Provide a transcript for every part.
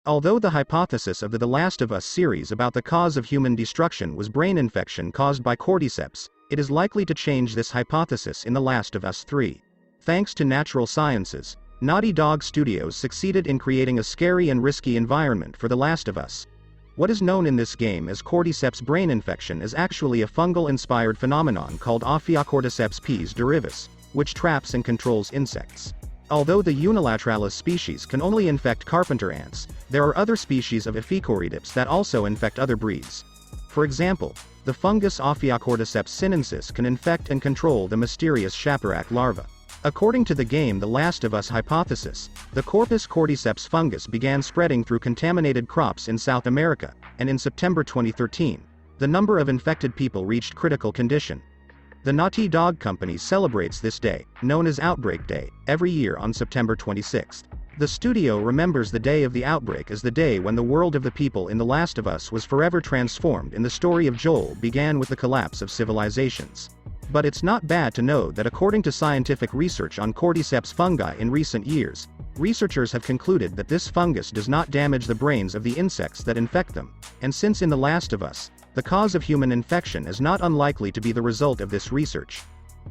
Although the hypothesis of the Last of Us series about the cause of human destruction was brain infection caused by cordyceps, it is likely to change this hypothesis in The Last of Us 3. Thanks to natural sciences, Naughty Dog Studios succeeded in creating a scary and risky environment for The Last of Us. What is known in this game as cordyceps brain infection is actually a fungal-inspired phenomenon called Cordyceps pes dirivus, which traps and controls insects. Although the Unilateralis species can only infect carpenter ants, there are other species of Cordyceps that also infect other breeds. For example, the fungus Cordyceps sinensis can infect and control the mysterious Chaperak larva. According to the game The Last of Us hypothesis, the cordyceps fungus began spreading through contaminated crops in South America, and in September 2013, the number of infected people reached critical condition. The Naughty Dog company celebrates this day, known as Outbreak Day, every year on September 26. The studio remembers the day of the outbreak as the day when the world of the people in The Last of Us was forever transformed, and the story of Joel began with the collapse of civilizations. But it's not bad to know that according to scientific research on cordyceps fungi in recent years, researchers have concluded that this fungus does not damage the brains of the insects that infect them, and since in The Last of Us, the cause of human infection is not unlikely to be the result of this research.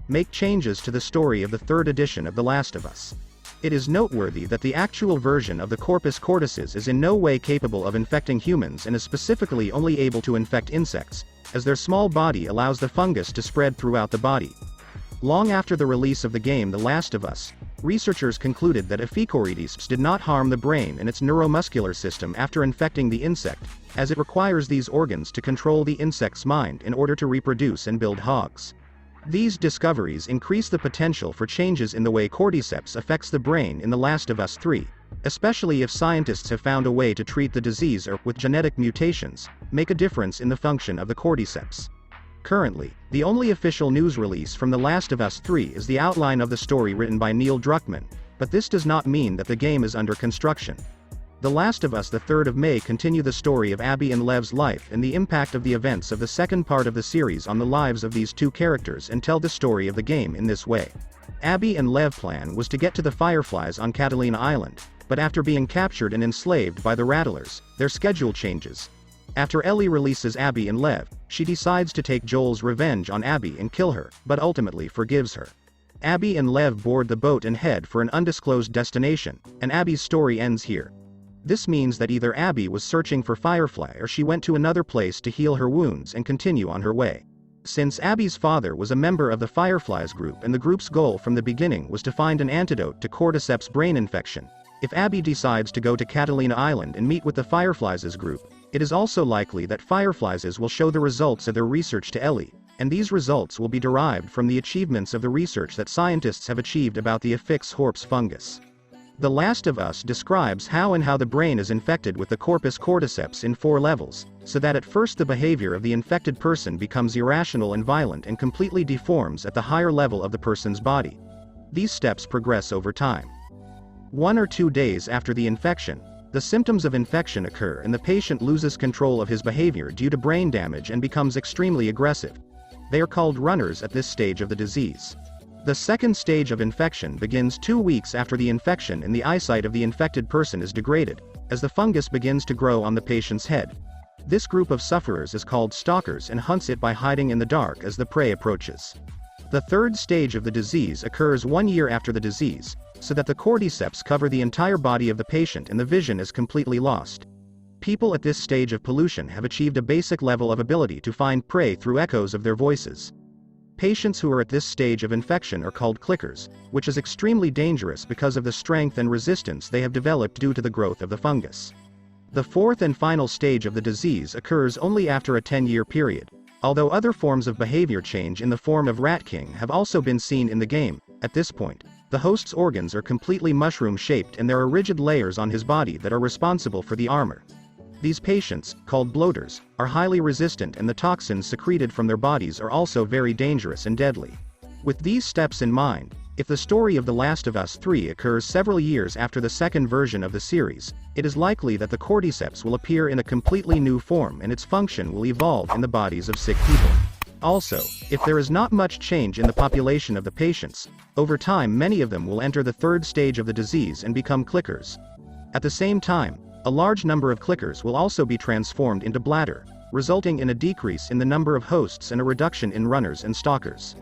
Make changes to the story of the third edition of The Last of Us. It is noteworthy that the actual version of the Corpus cordyceps is in no way capable of infecting humans and is specifically only able to infect insects, as their small body allows the fungus to spread throughout the body. Long after the release of the game The Last of Us, researchers concluded that Cordyceps did not harm the brain and its neuromuscular system after infecting the insect, as it requires these organs to control the insect's mind in order to reproduce and build hogs. These discoveries increase the potential for changes in the way cordyceps affects the brain in The Last of Us 3, especially if scientists have found a way to treat the disease or, with genetic mutations, make a difference in the function of the cordyceps. Currently, the only official news release from The Last of Us 3 is the outline of the story written by Neil Druckmann, but this does not mean that the game is under construction. The Last of Us: The 3rd of May continue the story of Abby and Lev's life and the impact of the events of the second part of the series on the lives of these two characters, and tell the story of the game in this way. Abby and Lev's plan was to get to the Fireflies on Catalina Island, but after being captured and enslaved by the Rattlers, their schedule changes. After Ellie releases Abby and Lev, she decides to take Joel's revenge on Abby and kill her, but ultimately forgives her. Abby and Lev board the boat and head for an undisclosed destination, and Abby's story ends here. This means that either Abby was searching for Firefly or she went to another place to heal her wounds and continue on her way. Since Abby's father was a member of the Fireflies group and the group's goal from the beginning was to find an antidote to cordyceps brain infection, if Abby decides to go to Catalina Island and meet with the Fireflies' group, it is also likely that Fireflies will show the results of their research to Ellie, and these results will be derived from the achievements of the research that scientists have achieved about the Cordyceps fungus. The Last of Us describes how the brain is infected with the Corpus cordyceps in 4 levels, so that at first the behavior of the infected person becomes irrational and violent and completely deforms at the higher level of the person's body. These steps progress over time. 1 or 2 days after the infection, the symptoms of infection occur and the patient loses control of his behavior due to brain damage and becomes extremely aggressive. They are called runners at this stage of the disease. The second stage of infection begins 2 weeks after the infection and the eyesight of the infected person is degraded, as the fungus begins to grow on the patient's head. This group of sufferers is called stalkers and hunts it by hiding in the dark as the prey approaches. The third stage of the disease occurs 1 year after the disease, so that the cordyceps cover the entire body of the patient and the vision is completely lost. People at this stage of pollution have achieved a basic level of ability to find prey through echoes of their voices. Patients who are at this stage of infection are called clickers, which is extremely dangerous because of the strength and resistance they have developed due to the growth of the fungus. The fourth and final stage of the disease occurs only after a 10-year period. Although other forms of behavior change in the form of Rat King have also been seen in the game, at this point, the host's organs are completely mushroom-shaped and there are rigid layers on his body that are responsible for the armor. These patients, called bloaters, are highly resistant and the toxins secreted from their bodies are also very dangerous and deadly. With these steps in mind, if the story of The Last of Us 3 occurs several years after the second version of the series, it is likely that the cordyceps will appear in a completely new form and its function will evolve in the bodies of sick people. Also, if there is not much change in the population of the patients, over time many of them will enter the third stage of the disease and become clickers. At the same time, A large number of clickers will also be transformed into bladder, resulting in a decrease in the number of hosts and a reduction in runners and stalkers.